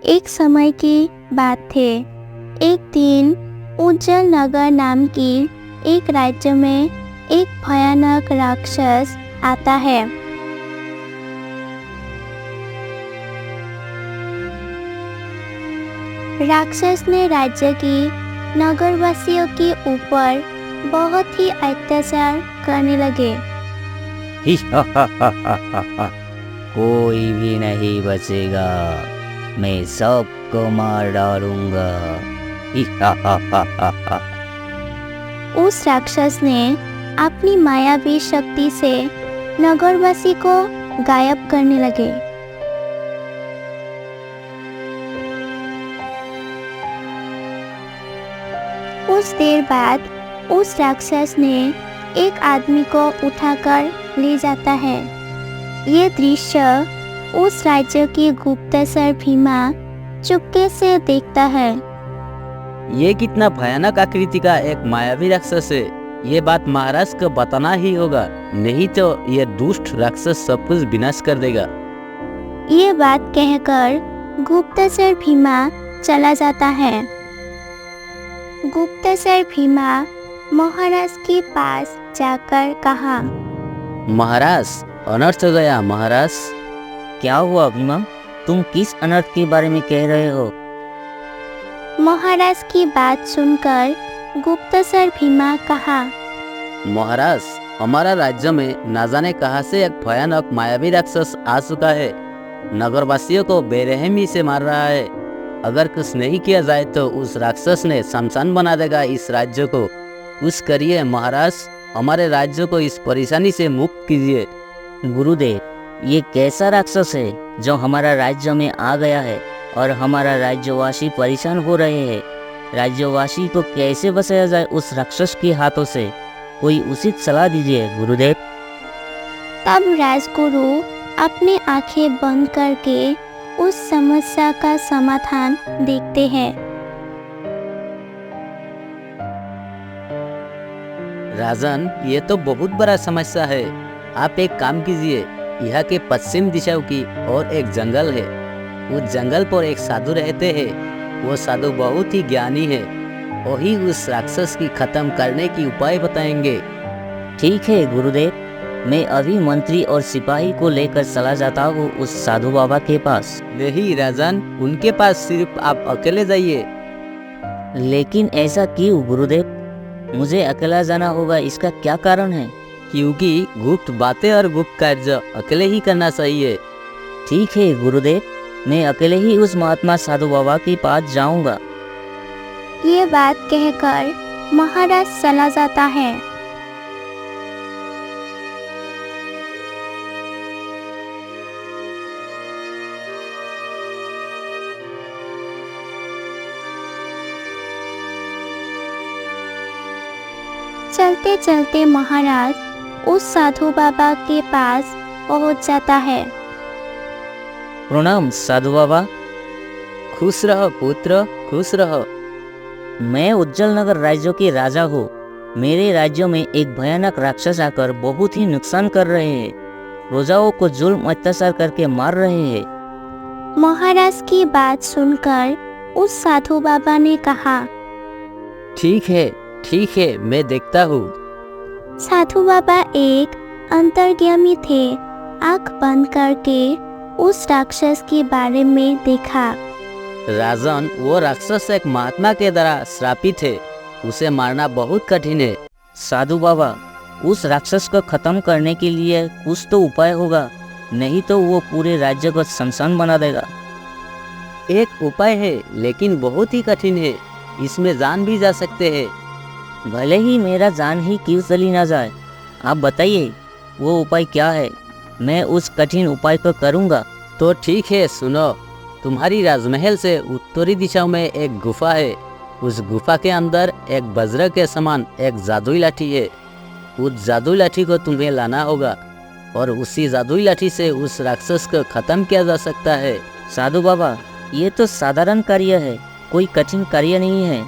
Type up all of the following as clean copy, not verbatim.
एक समय की बात थे। एक दिन उज्जल नगर नाम की एक राज्य में एक भयानक राक्षस आता है। राक्षस ने राज्य की नगरवासियों के ऊपर बहुत ही अत्याचार करने लगे। ही हा हा हा हा हा हा। कोई भी नहीं बचेगा, मैं सबको मार डालूंगा। ही हा हा हा हा हा। उस राक्षस ने अपनी मायावी शक्ति से नगरवासी को गायब करने लगे। कुछ देर बाद उस राक्षस ने एक आदमी को उठाकर ले जाता है। ये दृश्य उस राज्य की गुप्तचर भीमा चुपके से देखता है। ये कितना भयानक आकृति का एक मायावी राक्षस है। ये बात महाराज को बताना ही होगा, नहीं तो ये दुष्ट राक्षस सब कुछ विनाश कर देगा। ये बात कहकर गुप्तचर भीमा चला जाता है। गुप्तचर भीमा महाराज के पास जाकर कहा, महाराज, अनर्थ हो गया महाराज। क्या हुआ भीमा? तुम किस अनर्थ के बारे में कह रहे हो? महाराज की बात सुनकर गुप्तचर भीमा कहा, महाराज, हमारा राज्य में ना जाने कहां से एक भयानक मायावी राक्षस आ चुका है। नगरवासियों को बेरहमी से मार रहा है। अगर कुछ नहीं किया जाए तो उस राक्षस ने शमशान बना देगा इस राज्य को। कुछ करिए महाराज, हमारे राज्य को इस परेशानी से मुक्त कीजिए। गुरुदेव, ये कैसा राक्षस है जो हमारा राज्य में आ गया है और हमारा राज्यवासी परेशान हो रहे हैं? राज्यवासी को कैसे बचाया जाए उस राक्षस के हाथों से? कोई उचित सलाह दीजिए गुरुदेव। तब राजगुरु अपनी आंखें बंद करके उस समस्या का समाधान देखते हैं। राजन, ये तो बहुत बड़ा समस्या है। आप एक काम कीजिए, यहाँ के पश्चिम दिशा की और एक जंगल है। उस जंगल पर एक साधु रहते हैं। वो साधु बहुत ही ज्ञानी है। वही उस राक्षस की खत्म करने की उपाय बताएंगे। ठीक है गुरुदेव, मैं अभी मंत्री और सिपाही को लेकर चला जाता हूँ उस साधु बाबा के पास। नहीं राजन, उनके पास सिर्फ आप अकेले जाइए। लेकिन ऐसा क्यों गुरुदेव? मुझे अकेला जाना होगा, इसका क्या कारण है? क्योंकि गुप्त बातें और गुप्त कार्य अकेले ही करना चाहिए। ठीक है गुरुदेव, मैं अकेले ही उस महात्मा साधु बाबा के पास जाऊंगा। ये बात कहकर महाराज चला जाता है। चलते चलते महाराज उस साधु बाबा के पास पहुंच जाता है। प्रणाम साधु बाबा। खुश रहो पुत्र, खुश रहो। मैं उज्जल नगर राज्य के राजा हूँ। मेरे राज्य में एक भयानक राक्षस आकर बहुत ही नुकसान कर रहे हैं। प्रजाओं को जुल्म अत्याचार करके मार रहे हैं। महाराज की बात सुनकर उस साधु बाबा ने कहा, ठीक है, मैं देखता हूँ। साधु बाबा एक अंतर्यामी थे। आंख बंद करके उस राक्षस के बारे में देखा। राजन, वो राक्षस एक महात्मा के द्वारा श्रापित है। उसे मारना बहुत कठिन है। साधु बाबा, उस राक्षस को खत्म करने के लिए कुछ तो उपाय होगा, नहीं तो वो पूरे राज्य को शमशान बना देगा। एक उपाय है, लेकिन बहुत ही कठिन है। इसमें जान भी जा सकते हैं। भले ही मेरा जान ही क्यों चली ना जाए, आप बताइए वो उपाय क्या है? मैं उस कठिन उपाय को करूँगा। तो ठीक है, सुनो। तुम्हारी राजमहल से उत्तरी दिशा में एक गुफा है। उस गुफा के अंदर एक वज्र के समान एक जादुई लाठी है। उस जादुई लाठी को तुम्हें लाना होगा और उसी जादुई लाठी से उस राक्षस को खत्म किया जा सकता है। साधु बाबा, ये तो साधारण कार्य है, कोई कठिन कार्य नहीं है।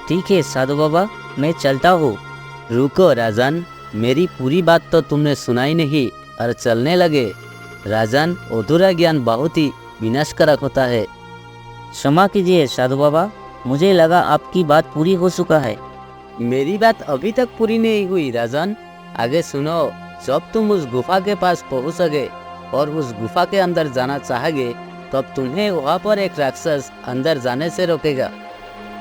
ठीक है साधु बाबा, मैं चलता हूँ। रुको राजन, मेरी पूरी बात तो तुमने सुनाई नहीं और चलने लगे। राजन, अधूरा ज्ञान बहुत ही विनाशकारक होता है। क्षमा कीजिए साधु बाबा, मुझे लगा आपकी बात पूरी हो चुका है। मेरी बात अभी तक पूरी नहीं हुई राजन। आगे सुनो। जब तुम उस गुफा के पास पहुंचोगे और उस गुफा के अंदर जाना चाहोगे, तब तुम्हें वहाँ पर एक राक्षस अंदर जाने से रोकेगा।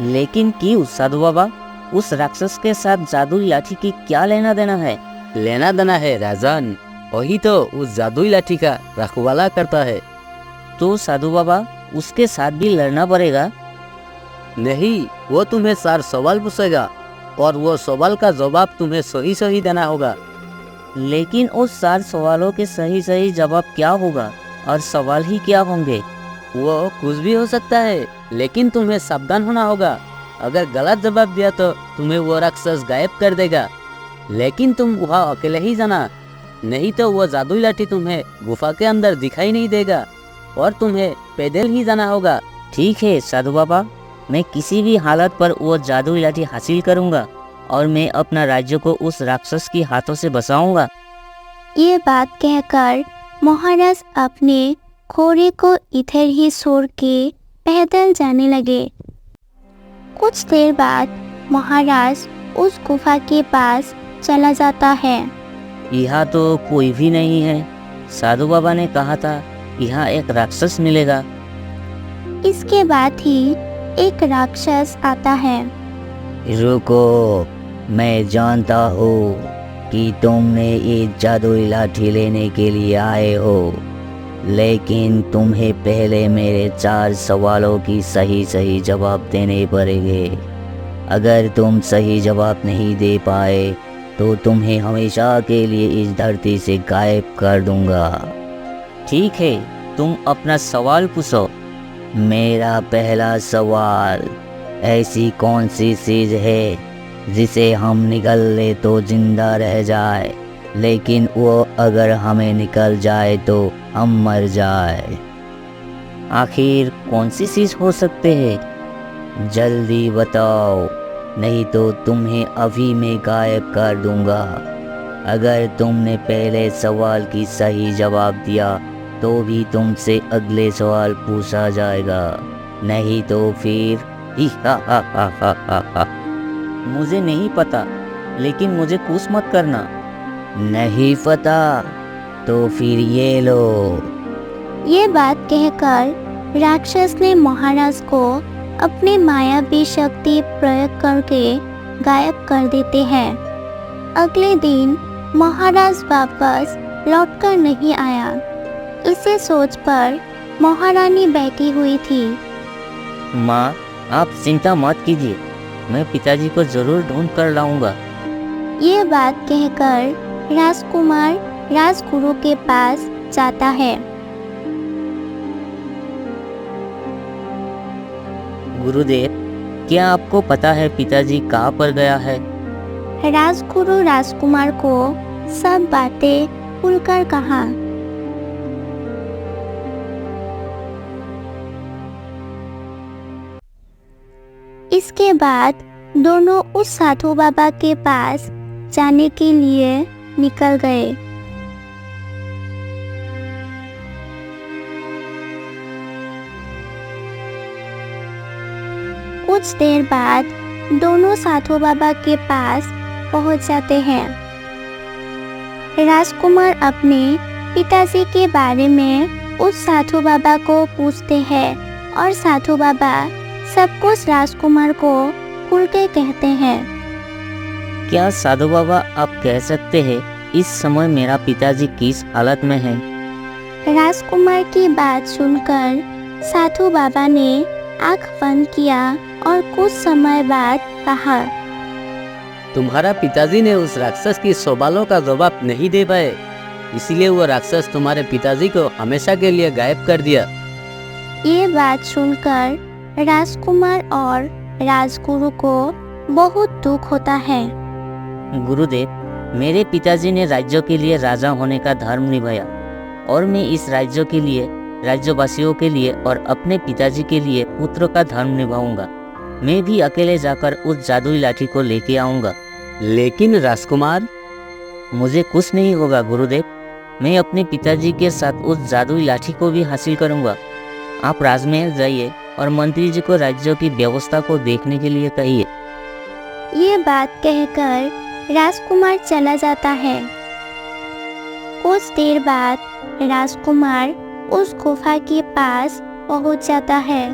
लेकिन क्यों साधु बाबा? उस राक्षस के साथ जादुई लाठी की क्या लेना देना है? लेना देना है राजन, वही तो उस जादुई लाठी का रखवाला करता है। तो साधु बाबा उसके साथ भी लड़ना पड़ेगा? नहीं, वो तुम्हें 4 सवाल पूछेगा और वो सवाल का जवाब तुम्हें सही सही देना होगा। लेकिन उस 4 सवालों के सही सही जवाब क्या होगा और सवाल ही क्या होंगे? वो कुछ भी हो सकता है, लेकिन तुम्हें सावधान होना होगा। अगर गलत जवाब दिया तो तुम्हें वो राक्षस गायब कर देगा। लेकिन तुम वहाँ अकेले ही जाना, नहीं तो वो जादुई लाठी तुम्हें गुफा के अंदर दिखाई नहीं देगा और तुम्हें पैदल ही जाना होगा। ठीक है साधु बाबा, मैं किसी भी हालत पर वो जादुई लाठी हासिल करूंगा और मैं अपना राज्य को उस राक्षस की हाथों से बचाऊंगा। ये बात कहकर महाराज अपने घोड़े को इधर ही छोड़ के पैदल जाने लगे। कुछ देर बाद महाराज उस गुफा के पास चला जाता है। यहाँ तो कोई भी नहीं है। साधु बाबा ने कहा था यहाँ एक राक्षस मिलेगा। इसके बाद ही एक राक्षस आता है। रुको, मैं जानता हूँ कि तुमने ये जादुई लाठी लेने के लिए आए हो, लेकिन तुम्हें पहले मेरे 4 सवालों की सही सही जवाब देने पड़ेंगे। अगर तुम सही जवाब नहीं दे पाए तो तुम्हें हमेशा के लिए इस धरती से गायब कर दूंगा। ठीक है, तुम अपना सवाल पूछो। मेरा पहला सवाल, ऐसी कौन सी चीज है जिसे हम निगल ले तो जिंदा रह जाए, लेकिन वो अगर हमें निकल जाए तो हम मर जाए? आखिर कौन सी चीज हो सकते है? जल्दी बताओ, नहीं तो तुम्हें अभी मैं गायब कर दूंगा। अगर तुमने पहले सवाल की सही जवाब दिया तो भी तुमसे अगले सवाल पूछा जाएगा, नहीं तो फिर मुझे नहीं पता, लेकिन मुझे कुछ मत करना। नहीं पता तो फिर ये लो। ये बात कहकर राक्षस ने महाराज को अपनी मायावी शक्ति प्रयोग करके गायब कर देते हैं। अगले दिन महाराज वापस लौटकर नहीं आया। इसे सोच पर महारानी बैठी हुई थी। माँ, आप चिंता मत कीजिए, मैं पिताजी को जरूर ढूंढ कर लाऊंगा। ये बात कहकर राजकुमार राजगुरु के पास जाता है। गुरुदेव, क्या आपको पता है पिताजी कहाँ पर गया है? राजगुरु राजकुमार को सब बातें खुलकर कहा। इसके बाद दोनों उस साधु बाबा के पास जाने के लिए निकल गए। कुछ देर बाद दोनों साधु बाबा के पास पहुंच जाते हैं। राजकुमार अपने पिताजी के बारे में उस साधु बाबा को पूछते हैं और साधु बाबा सब कुछ राजकुमार को खुल के कहते हैं। क्या साधु बाबा आप कह सकते हैं इस समय मेरा पिताजी किस हालत में है? राजकुमार की बात सुनकर साधु बाबा ने आंख बंद किया और कुछ समय बाद कहा, तुम्हारा पिताजी ने उस राक्षस की सवालों का जवाब नहीं दे पाए, इसीलिए वो राक्षस तुम्हारे पिताजी को हमेशा के लिए गायब कर दिया। ये बात सुनकर राजकुमार और राजगुरु को बहुत दुख होता है। गुरुदेव, मेरे पिताजी ने राज्यों के लिए राजा होने का धर्म निभाया और मैं इस राज्यों के लिए, राज्यवासियों के लिए और अपने पिताजी के लिए पुत्र का धर्म निभाऊंगा। मैं भी अकेले जाकर उस जादुई लाठी को लेके आऊंगा। लेकिन राजकुमार, मुझे कुछ नहीं होगा गुरुदेव, मैं अपने पिताजी के साथ उस जादुई लाठी को भी हासिल करूंगा। आप राजमहल जाइए और मंत्री जी को राज्यों की व्यवस्था को देखने के लिए कहिए। ये बात कहकर राजकुमार चला जाता है। कुछ देर बाद राजकुमार उस गुफा के पास पहुंच जाता है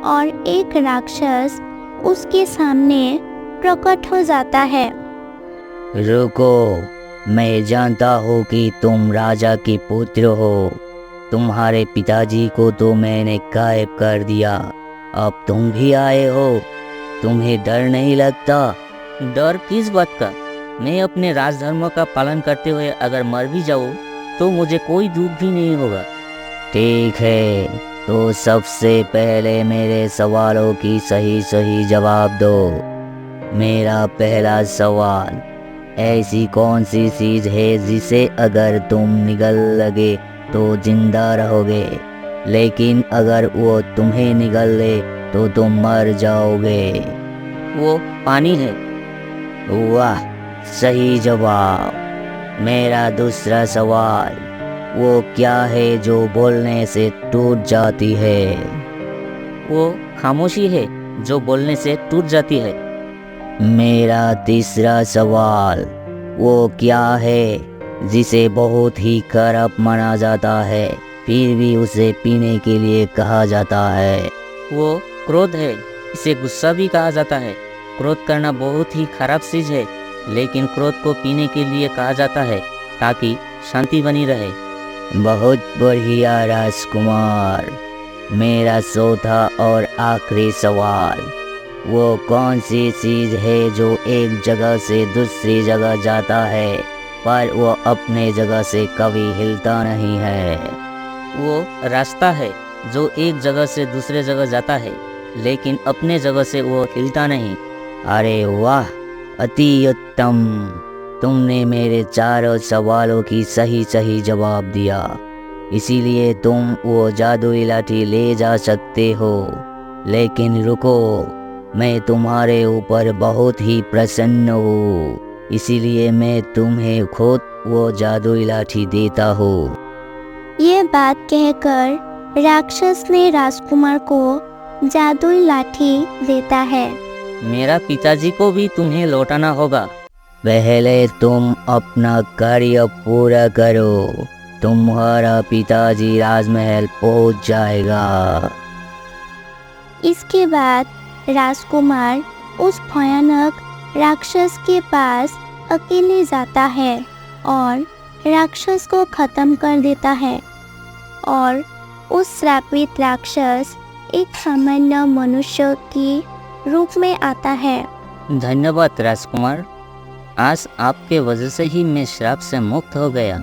और एक राक्षस उसके सामने प्रकट हो जाता है। रुको, मैं जानता हूँ कि तुम राजा के पुत्र हो। तुम्हारे पिताजी को तो मैंने गायब कर दिया, अब तुम भी आए हो। तुम्हें डर नहीं लगता? डर किस बात का? मैं अपने राजधर्म का पालन करते हुए अगर मर भी जाऊँ तो मुझे कोई दुख भी नहीं होगा। ठीक है, तो सबसे पहले मेरे सवालों की सही सही जवाब दो। मेरा पहला सवाल, ऐसी कौन सी चीज है जिसे अगर तुम निगल लगे तो जिंदा रहोगे, लेकिन अगर वो तुम्हें निगल ले तो तुम मर जाओगे? वो पानी है। वाह, सही जवाब। मेरा दूसरा सवाल, वो क्या है जो बोलने से टूट जाती है? वो खामोशी है जो बोलने से टूट जाती है। मेरा तीसरा सवाल, वो क्या है जिसे बहुत ही खराब माना जाता है फिर भी उसे पीने के लिए कहा जाता है? वो क्रोध है, इसे गुस्सा भी कहा जाता है। क्रोध करना बहुत ही खराब चीज है, लेकिन क्रोध को पीने के लिए कहा जाता है ताकि शांति बनी रहे। बहुत बढ़िया राजकुमार। मेरा चौथा और आखिरी सवाल, वो कौन सी चीज है जो एक जगह से दूसरी जगह जाता है पर वो अपने जगह से कभी हिलता नहीं है? वो रास्ता है जो एक जगह से दूसरे जगह जाता है, लेकिन अपने जगह से वो हिलता नहीं। अरे वाह, अति उत्तम। तुमने मेरे चारों सवालों की सही सही जवाब दिया, इसीलिए तुम वो जादुई लाठी ले जा सकते हो। लेकिन रुको, मैं तुम्हारे ऊपर बहुत ही प्रसन्न हूँ, इसीलिए मैं तुम्हें खुद वो जादुई लाठी देता हूँ। ये बात कहकर राक्षस ने राजकुमार को जादुई लाठी देता है। मेरा पिताजी को भी तुम्हें लौटाना होगा। पहले तुम अपना कार्य पूरा करो, तुम्हारा पिताजी राजमहल पहुंच जाएगा। इसके बाद राजकुमार उस भयानक राक्षस के पास अकेले जाता है और राक्षस को खत्म कर देता है और उस श्रापित राक्षस एक सामान्य मनुष्य के रूप में आता है। धन्यवाद राजकुमार, आज आपके वजह से ही मैं श्राप से मुक्त हो गया।